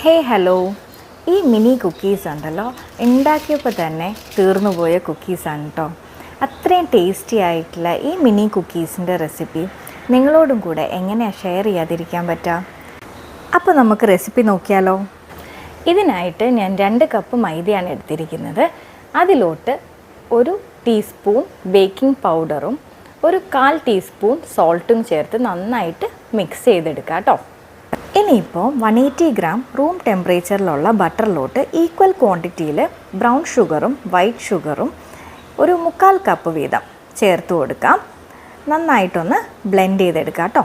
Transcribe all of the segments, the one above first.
Hello, ഈ mini cookies ഉണ്ടല്ലോ, ഉണ്ടാക്കിയപ്പോൾ തന്നെ തീർന്നു പോയ കുക്കീസാണ് കേട്ടോ. അത്രയും ടേസ്റ്റി ആയിട്ടുള്ള ഈ മിനി കുക്കീസിൻ്റെ റെസിപ്പി നിങ്ങളോടും കൂടെ എങ്ങനെയാണ് ഷെയർ ചെയ്യാതിരിക്കാൻ പറ്റുക. അപ്പോൾ നമുക്ക് റെസിപ്പി നോക്കിയാലോ. ഇതിനായിട്ട് ഞാൻ 2 കപ്പ് മൈദയാണ് എടുത്തിരിക്കുന്നത്. അതിലോട്ട് 1 ടീസ്പൂൺ ബേക്കിംഗ് പൗഡറും 1/4 ടീസ്പൂൺ സോൾട്ടും ചേർത്ത് നന്നായിട്ട് മിക്സ് ചെയ്തെടുക്കാം കേട്ടോ. ഇനിയിപ്പോൾ 180 ഗ്രാം റൂം ടെമ്പറേച്ചറിലുള്ള ബട്ടറിലോട്ട് ഈക്വൽ ക്വാണ്ടിറ്റിയിൽ ബ്രൗൺ ഷുഗറും വൈറ്റ് ഷുഗറും 1/4 കപ്പ് വീതം ചേർത്ത് കൊടുക്കാം. നന്നായിട്ടൊന്ന് ബ്ലെൻഡ് ചെയ്തെടുക്കാം കേട്ടോ.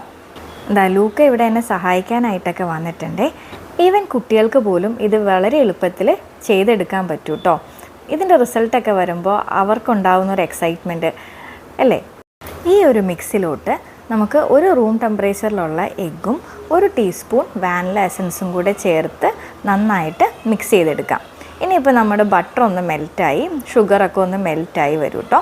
ലൂക്ക ഇവിടെ എന്നെ സഹായിക്കാനായിട്ടൊക്കെ വന്നിട്ടുണ്ട്. ഈവൻ കുട്ടികൾക്ക് പോലും ഇത് വളരെ എളുപ്പത്തിൽ ചെയ്തെടുക്കാൻ പറ്റും കേട്ടോ. ഇതിൻ്റെ റിസൾട്ടൊക്കെ വരുമ്പോൾ അവർക്കുണ്ടാവുന്നൊരു എക്സൈറ്റ്മെൻറ്റ് അല്ലേ. ഈ ഒരു മിക്സിലോട്ട് നമുക്ക് 1 റൂം ടെമ്പറേച്ചറിലുള്ള എഗ്ഗും 1 ടീസ്പൂൺ വാനില എസൻസും കൂടെ ചേർത്ത് നന്നായിട്ട് മിക്സ് ചെയ്തെടുക്കാം. ഇനിയിപ്പോൾ നമ്മുടെ ബട്ടർ ഒന്ന് മെൽറ്റായി ഷുഗറൊക്കെ ഒന്ന് മെൽറ്റായി വരും കേട്ടോ.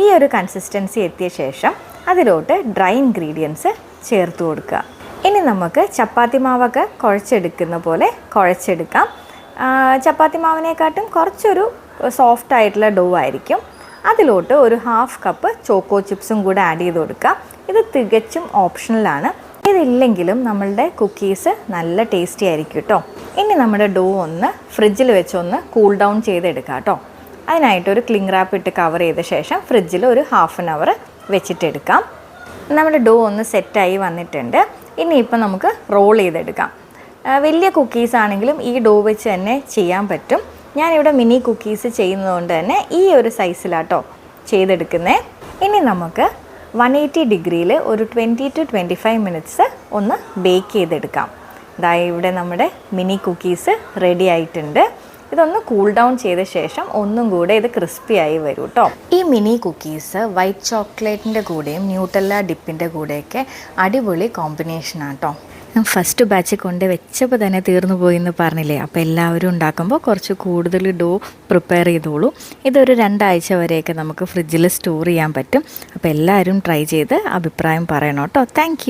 ഈ ഒരു കൺസിസ്റ്റൻസി എത്തിയ ശേഷം അതിലോട്ട് ഡ്രൈ ഇൻഗ്രീഡിയൻസ് ചേർത്ത് കൊടുക്കുക. ഇനി നമുക്ക് ചപ്പാത്തി മാവൊക്കെ കുഴച്ചെടുക്കുന്ന പോലെ കുഴച്ചെടുക്കാം. ചപ്പാത്തി മാവിനെക്കാട്ടും കുറച്ചൊരു സോഫ്റ്റ് ആയിട്ടുള്ള ഡോ ആയിരിക്കും. അതിലോട്ട് 1/2 കപ്പ് ചോക്കോ ചിപ്സും കൂടെ ആഡ് ചെയ്ത് കൊടുക്കാം. ഇത് തികച്ചും ഓപ്ഷണലാണ്. ഇതില്ലെങ്കിലും നമ്മളുടെ കുക്കീസ് നല്ല ടേസ്റ്റി ആയിരിക്കും കേട്ടോ. ഇനി നമ്മുടെ ഡോ ഒന്ന് ഫ്രിഡ്ജിൽ വെച്ചൊന്ന് കൂൾ ഡൗൺ ചെയ്തെടുക്കാം കേട്ടോ. അതിനായിട്ടൊരു ക്ലിംഗ് റാപ്പ് ഇട്ട് കവർ ചെയ്ത ശേഷം ഫ്രിഡ്ജിൽ ഒരു 1/2 അവർ വെച്ചിട്ടെടുക്കാം. നമ്മുടെ ഡോ ഒന്ന് സെറ്റായി വന്നിട്ടുണ്ട്. ഇനിയിപ്പോൾ നമുക്ക് റോൾ ചെയ്തെടുക്കാം. വലിയ കുക്കീസ് ആണെങ്കിലും ഈ ഡോ വെച്ച് തന്നെ ചെയ്യാൻ പറ്റും. ഞാനിവിടെ മിനി കുക്കീസ് ചെയ്യുന്നതുകൊണ്ട് തന്നെ ഈ ഒരു സൈസിലാട്ടോ ചെയ്തെടുക്കുന്നത്. ഇനി നമുക്ക് 180 ഡിഗ്രിയിൽ ഒരു 20 to 25 മിനിറ്റ്സ് ഒന്ന് ബേക്ക് ചെയ്തെടുക്കാം. ഇവിടെ നമ്മുടെ മിനി കുക്കീസ് റെഡി ആയിട്ടുണ്ട്. ഇതൊന്ന് കൂൾ ഡൗൺ ചെയ്ത ശേഷം ഒന്നും കൂടെ ഇത് ക്രിസ്പി ആയി വരും കേട്ടോ. ഈ മിനി കുക്കീസ് വൈറ്റ് ചോക്ലേറ്റിൻ്റെ കൂടെയും ന്യൂട്ടെല്ല ഡിപ്പിൻ്റെ കൂടെയൊക്കെ അടിപൊളി കോമ്പിനേഷനാണ് കേട്ടോ. ഫസ്റ്റ് ബാച്ച് കൊണ്ട് വെച്ചപ്പോൾ തന്നെ തീർന്നു പോയി എന്ന് പറഞ്ഞില്ലേ. അപ്പോൾ എല്ലാവരും ഉണ്ടാക്കുമ്പോൾ കുറച്ച് കൂടുതൽ ഡോ പ്രിപ്പയർ ചെയ്തോളൂ. ഇതൊരു 2 ആഴ്ച വരെയൊക്കെ നമുക്ക് ഫ്രിഡ്ജിൽ സ്റ്റോർ ചെയ്യാൻ പറ്റും. അപ്പോൾ എല്ലാവരും ട്രൈ ചെയ്ത് അഭിപ്രായം പറയണം കേട്ടോ. താങ്ക്